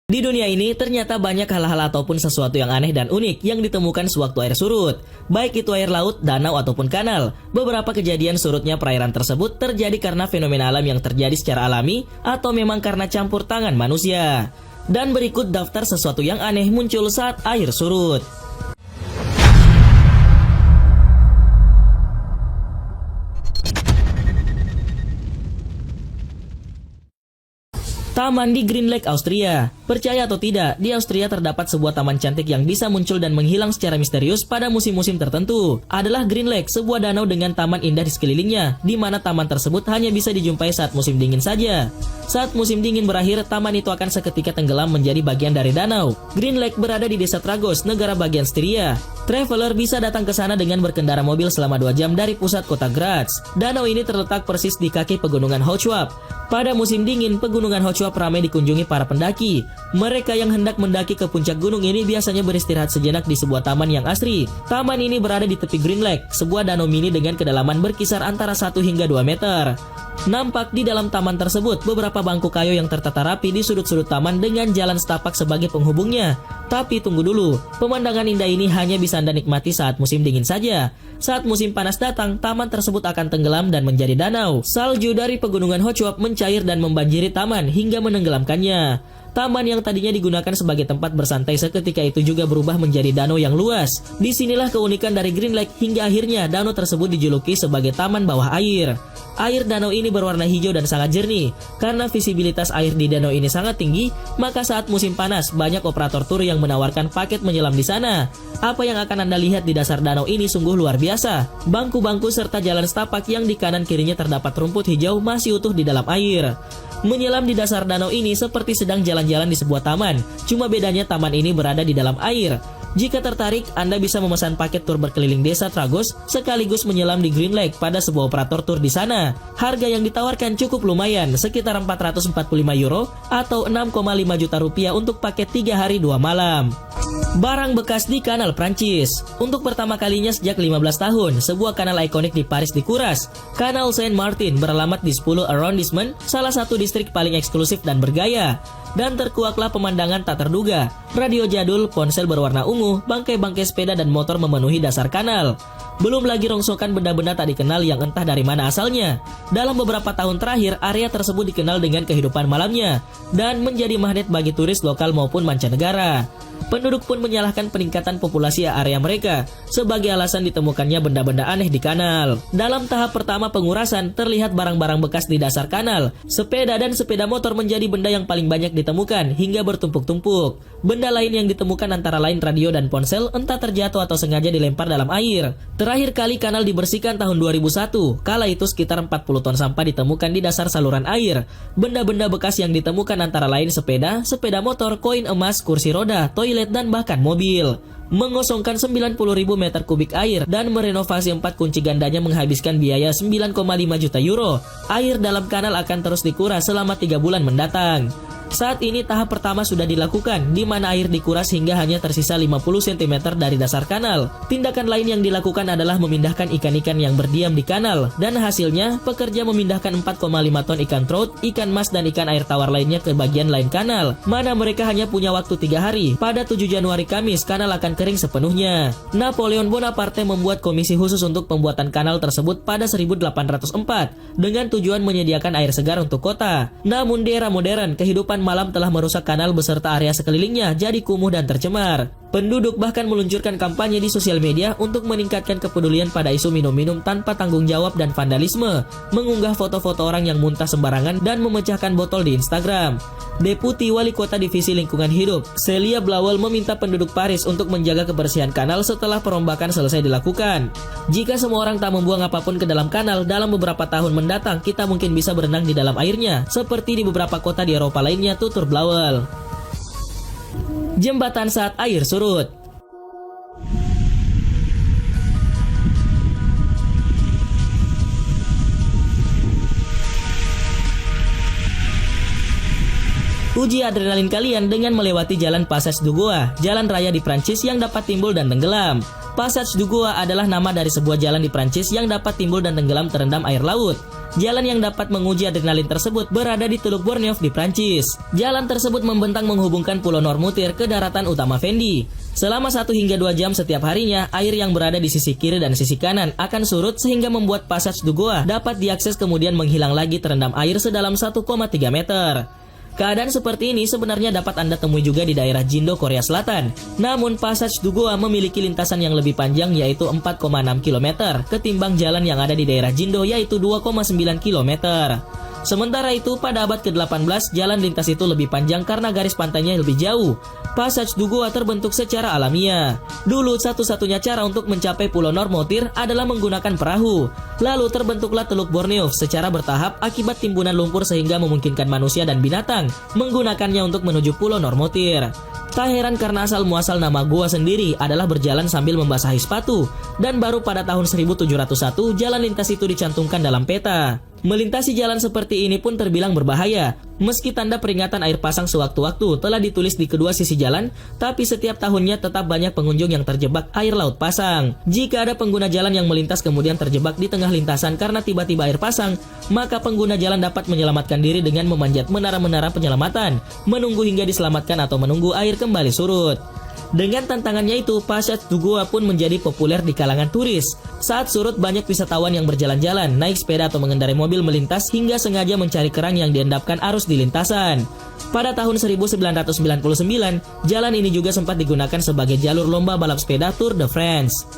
Di dunia ini ternyata banyak hal-hal ataupun sesuatu yang aneh dan unik yang ditemukan sewaktu air surut. Baik itu air laut, danau ataupun kanal. Beberapa kejadian surutnya perairan tersebut terjadi karena fenomena alam yang terjadi secara alami atau memang karena campur tangan manusia. Dan berikut daftar sesuatu yang aneh muncul saat air surut. Taman di Green Lake, Austria. Percaya atau tidak, di Austria terdapat sebuah taman cantik yang bisa muncul dan menghilang secara misterius pada musim-musim tertentu. Adalah Green Lake, sebuah danau dengan taman indah di sekelilingnya, di mana taman tersebut hanya bisa dijumpai saat musim dingin saja. Saat musim dingin berakhir, taman itu akan seketika tenggelam menjadi bagian dari danau. Green Lake berada di desa Tragos, negara bagian Styria. Traveler bisa datang ke sana dengan berkendara mobil selama 2 jam dari pusat kota Graz. Danau ini terletak persis di kaki pegunungan Hochwab. Pada musim dingin, pegunungan Hochwab ramai dikunjungi para pendaki. Mereka yang hendak mendaki ke puncak gunung ini biasanya beristirahat sejenak di sebuah taman yang asri. Taman ini berada di tepi Green Lake, sebuah danau mini dengan kedalaman berkisar antara 1 hingga 2 meter. Nampak di dalam taman tersebut beberapa bangku kayu yang tertata rapi di sudut-sudut taman dengan jalan setapak sebagai penghubungnya. Tapi tunggu dulu, pemandangan indah ini hanya bisa Anda nikmati saat musim dingin saja. Saat musim panas datang, taman tersebut akan tenggelam dan menjadi danau. Salju dari pegunungan Hochwab mencair dan membanjiri taman hingga menenggelamkannya. Taman yang tadinya digunakan sebagai tempat bersantai seketika itu juga berubah menjadi danau yang luas. Disinilah keunikan dari Green Lake hingga akhirnya danau tersebut dijuluki sebagai taman bawah air. Air danau ini berwarna hijau dan sangat jernih. Karena visibilitas air di danau ini sangat tinggi, maka saat musim panas banyak operator tur yang menawarkan paket menyelam di sana. Apa yang akan Anda lihat di dasar danau ini sungguh luar biasa. Bangku-bangku serta jalan setapak yang di kanan kirinya terdapat rumput hijau masih utuh di dalam air. Menyelam di dasar danau ini seperti sedang jalan-jalan di sebuah taman. Cuma bedanya taman ini berada di dalam air. Jika tertarik, Anda bisa memesan paket tur berkeliling desa Tragos sekaligus menyelam di Green Lake pada sebuah operator tur di sana. Harga yang ditawarkan cukup lumayan, sekitar 445 euro atau 6,5 juta rupiah untuk paket 3 hari 2 malam. Barang bekas di Kanal Prancis. Untuk pertama kalinya sejak 15 tahun, sebuah kanal ikonik di Paris dikuras. Kanal Saint-Martin beralamat di 10 arrondissement, salah satu distrik paling eksklusif dan bergaya. Dan terkuaklah pemandangan tak terduga. Radio jadul, ponsel berwarna ungu, bangkai-bangkai sepeda dan motor memenuhi dasar kanal. Belum lagi rongsokan benda-benda tak dikenal yang entah dari mana asalnya. Dalam beberapa tahun terakhir, area tersebut dikenal dengan kehidupan malamnya dan menjadi magnet bagi turis lokal maupun mancanegara. Penduduk pun menyalahkan peningkatan populasi area mereka sebagai alasan ditemukannya benda-benda aneh di kanal. Dalam tahap pertama pengurasan, terlihat barang-barang bekas di dasar kanal. Sepeda dan sepeda motor menjadi benda yang paling banyak ditemukan hingga bertumpuk-tumpuk. Benda lain yang ditemukan antara lain radio dan ponsel, entah terjatuh atau sengaja dilempar dalam air. Terakhir kali kanal dibersihkan tahun 2001. Kala itu sekitar 40 ton sampah ditemukan di dasar saluran air. Benda-benda bekas yang ditemukan antara lain sepeda, sepeda motor, koin emas, kursi roda, toilet dan bahkan mobil. Mengosongkan 90.000 meter kubik air dan merenovasi 4 kunci gandanya menghabiskan biaya 9,5 juta euro. Air dalam kanal akan terus dikuras selama 3 bulan mendatang. Saat ini tahap pertama sudah dilakukan, di mana air dikuras hingga hanya tersisa 50 cm dari dasar kanal. Tindakan lain yang dilakukan adalah memindahkan ikan-ikan yang berdiam di kanal, dan hasilnya pekerja memindahkan 4,5 ton ikan trout, ikan mas dan ikan air tawar lainnya ke bagian lain kanal, mana mereka hanya punya waktu 3 hari. Pada 7 Januari Kamis, kanal akan kering sepenuhnya. Napoleon Bonaparte membuat komisi khusus untuk pembuatan kanal tersebut pada 1804, dengan tujuan menyediakan air segar untuk kota. Namun di era modern, kehidupan malam telah merusak kanal beserta area sekelilingnya jadi kumuh dan tercemar. Penduduk bahkan meluncurkan kampanye di sosial media untuk meningkatkan kepedulian pada isu minum-minum tanpa tanggung jawab dan vandalisme, mengunggah foto-foto orang yang muntah sembarangan dan memecahkan botol di Instagram. Deputi Wali Kota Divisi Lingkungan Hidup, Celia Blauel meminta penduduk Paris untuk menjaga kebersihan kanal setelah perombakan selesai dilakukan. Jika semua orang tak membuang apapun ke dalam kanal, dalam beberapa tahun mendatang kita mungkin bisa berenang di dalam airnya, seperti di beberapa kota di Eropa lainnya, tutur Blauel. Jembatan saat air surut. Uji adrenalin kalian dengan melewati jalan Passage du Goa, jalan raya di Prancis yang dapat timbul dan tenggelam. Passage du Goa adalah nama dari sebuah jalan di Prancis yang dapat timbul dan tenggelam terendam air laut. Jalan yang dapat menguji adrenalin tersebut berada di Teluk Borneuf di Prancis. Jalan tersebut membentang menghubungkan Pulau Noirmoutier ke daratan utama Vendy. Selama 1 hingga 2 jam setiap harinya, air yang berada di sisi kiri dan sisi kanan akan surut sehingga membuat Passage du Goa dapat diakses kemudian menghilang lagi terendam air sedalam 1,3 meter. Keadaan seperti ini sebenarnya dapat Anda temui juga di daerah Jindo, Korea Selatan. Namun Passage du Goa memiliki lintasan yang lebih panjang yaitu 4,6 km ketimbang jalan yang ada di daerah Jindo yaitu 2,9 km. Sementara itu pada abad ke-18 jalan lintas itu lebih panjang karena garis pantainya lebih jauh. Passage du Goa terbentuk secara alamiah. Dulu satu-satunya cara untuk mencapai Pulau Noirmoutier adalah menggunakan perahu. Lalu terbentuklah Teluk Borneuf secara bertahap akibat timbunan lumpur sehingga memungkinkan manusia dan binatang menggunakannya untuk menuju Pulau Noirmoutier. Tak heran karena asal muasal nama goa sendiri adalah berjalan sambil membasahi sepatu. Dan baru pada tahun 1701 jalan lintas itu dicantumkan dalam peta. Melintasi jalan seperti ini pun terbilang berbahaya. Meski tanda peringatan air pasang sewaktu-waktu telah ditulis di kedua sisi jalan, tapi setiap tahunnya tetap banyak pengunjung yang terjebak air laut pasang. Jika ada pengguna jalan yang melintas kemudian terjebak di tengah lintasan karena tiba-tiba air pasang, maka pengguna jalan dapat menyelamatkan diri dengan memanjat menara-menara penyelamatan, menunggu hingga diselamatkan atau menunggu air kembali surut. Dengan tantangannya itu, Passage du Goa pun menjadi populer di kalangan turis. Saat surut, banyak wisatawan yang berjalan-jalan, naik sepeda atau mengendarai mobil melintas hingga sengaja mencari kerang yang diendapkan arus di lintasan. Pada tahun 1999, jalan ini juga sempat digunakan sebagai jalur lomba balap sepeda Tour de France.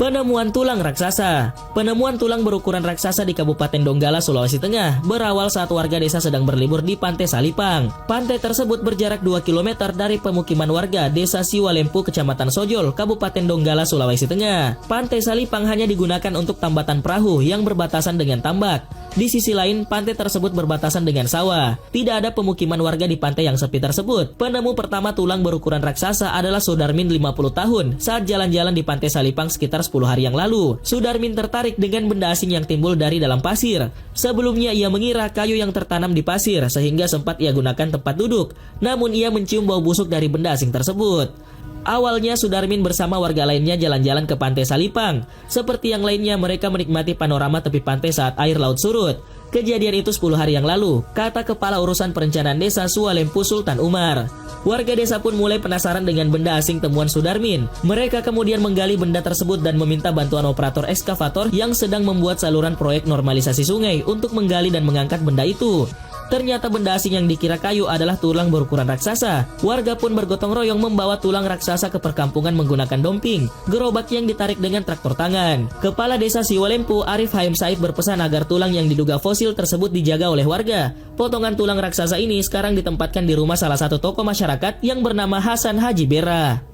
Penemuan tulang raksasa. Penemuan tulang berukuran raksasa di Kabupaten Donggala, Sulawesi Tengah berawal saat warga desa sedang berlibur di Pantai Salipang. Pantai tersebut berjarak 2 km dari pemukiman warga Desa Siwalempu, Kecamatan Sojol, Kabupaten Donggala, Sulawesi Tengah. Pantai Salipang hanya digunakan untuk tambatan perahu yang berbatasan dengan tambak. Di sisi lain, pantai tersebut berbatasan dengan sawah. Tidak ada pemukiman warga di pantai yang sepi tersebut. Penemu pertama tulang berukuran raksasa adalah Sudarmin 50 tahun saat jalan-jalan di Pantai Salipang sekitar 10 hari yang lalu. Sudarmin tertarik dengan benda asing yang timbul dari dalam pasir. Sebelumnya ia mengira kayu yang tertanam di pasir sehingga sempat ia gunakan tempat duduk. Namun ia mencium bau busuk dari benda asing tersebut. Awalnya Sudarmin bersama warga lainnya jalan-jalan ke Pantai Salipang. Seperti yang lainnya mereka menikmati panorama tepi pantai saat air laut surut. Kejadian itu 10 hari yang lalu, kata Kepala Urusan Perencanaan Desa Suwalempu Sultan Umar. Warga desa pun mulai penasaran dengan benda asing temuan Sudarmin. Mereka kemudian menggali benda tersebut dan meminta bantuan operator ekskavator yang sedang membuat saluran proyek normalisasi sungai untuk menggali dan mengangkat benda itu. Ternyata benda asing yang dikira kayu adalah tulang berukuran raksasa. Warga pun bergotong royong membawa tulang raksasa ke perkampungan menggunakan domping, gerobak yang ditarik dengan traktor tangan. Kepala Desa Siwalempu Arif Haim Said berpesan agar tulang yang diduga fosil tersebut dijaga oleh warga. Potongan tulang raksasa ini sekarang ditempatkan di rumah salah satu tokoh masyarakat yang bernama Hasan Haji Bera.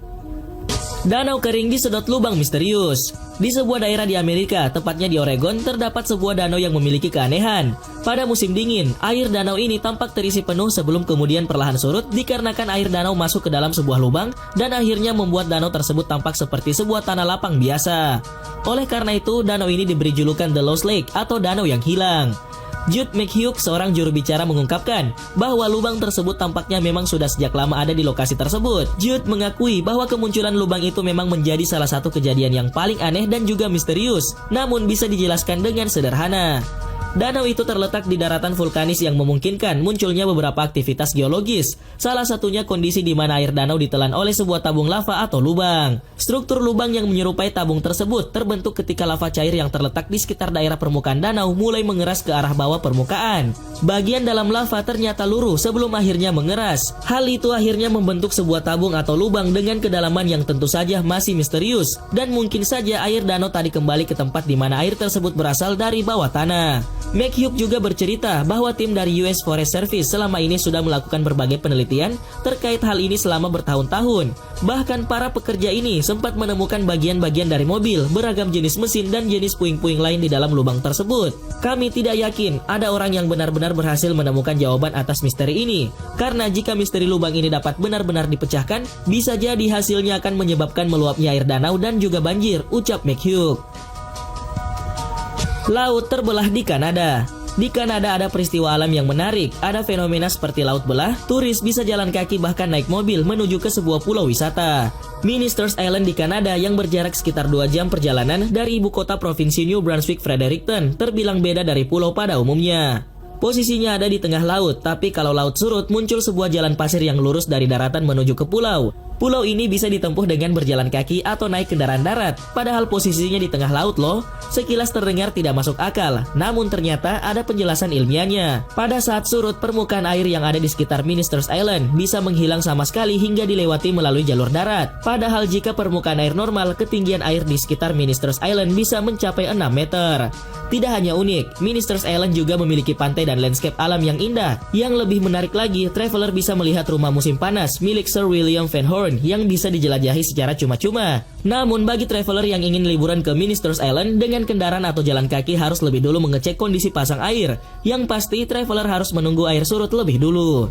Danau kering disedot lubang misterius. Di sebuah daerah di Amerika, tepatnya di Oregon, terdapat sebuah danau yang memiliki keanehan. Pada musim dingin, air danau ini tampak terisi penuh sebelum kemudian perlahan surut dikarenakan air danau masuk ke dalam sebuah lubang dan akhirnya membuat danau tersebut tampak seperti sebuah tanah lapang biasa. Oleh karena itu, danau ini diberi julukan The Lost Lake atau danau yang hilang. Jude McHugh, seorang juru bicara, mengungkapkan bahwa lubang tersebut tampaknya memang sudah sejak lama ada di lokasi tersebut. Jude mengakui bahwa kemunculan lubang itu memang menjadi salah satu kejadian yang paling aneh dan juga misterius, namun bisa dijelaskan dengan sederhana. Danau itu terletak di daratan vulkanis yang memungkinkan munculnya beberapa aktivitas geologis. Salah satunya kondisi di mana air danau ditelan oleh sebuah tabung lava atau lubang. Struktur lubang yang menyerupai tabung tersebut terbentuk ketika lava cair yang terletak di sekitar daerah permukaan danau mulai mengeras ke arah bawah permukaan. Bagian dalam lava ternyata luruh sebelum akhirnya mengeras. Hal itu akhirnya membentuk sebuah tabung atau lubang dengan kedalaman yang tentu saja masih misterius. Dan mungkin saja air danau tadi kembali ke tempat di mana air tersebut berasal dari bawah tanah. McHugh juga bercerita bahwa tim dari US Forest Service selama ini sudah melakukan berbagai penelitian terkait hal ini selama bertahun-tahun. Bahkan para pekerja ini sempat menemukan bagian-bagian dari mobil, beragam jenis mesin dan jenis puing-puing lain di dalam lubang tersebut. Kami tidak yakin ada orang yang benar-benar berhasil menemukan jawaban atas misteri ini. Karena jika misteri lubang ini dapat benar-benar dipecahkan, bisa jadi hasilnya akan menyebabkan meluapnya air danau dan juga banjir, ucap McHugh. Laut terbelah di Kanada. Di Kanada ada peristiwa alam yang menarik, ada fenomena seperti laut belah, turis bisa jalan kaki bahkan naik mobil menuju ke sebuah pulau wisata. Ministers Island di Kanada yang berjarak sekitar 2 jam perjalanan dari ibu kota provinsi New Brunswick Fredericton terbilang beda dari pulau pada umumnya. Posisinya ada di tengah laut, tapi kalau laut surut muncul sebuah jalan pasir yang lurus dari daratan menuju ke pulau. Pulau ini bisa ditempuh dengan berjalan kaki atau naik kendaraan darat, padahal posisinya di tengah laut loh. Sekilas terdengar tidak masuk akal, namun ternyata ada penjelasan ilmiahnya. Pada saat surut, permukaan air yang ada di sekitar Ministers Island bisa menghilang sama sekali hingga dilewati melalui jalur darat. Padahal jika permukaan air normal, ketinggian air di sekitar Ministers Island bisa mencapai 6 meter. Tidak hanya unik, Ministers Island juga memiliki pantai dan landscape alam yang indah. Yang lebih menarik lagi, traveler bisa melihat rumah musim panas milik Sir William Van Horn yang bisa dijelajahi secara cuma-cuma. Namun bagi traveler yang ingin liburan ke Ministers Island dengan kendaraan atau jalan kaki harus lebih dulu mengecek kondisi pasang air. Yang pasti traveler harus menunggu air surut lebih dulu.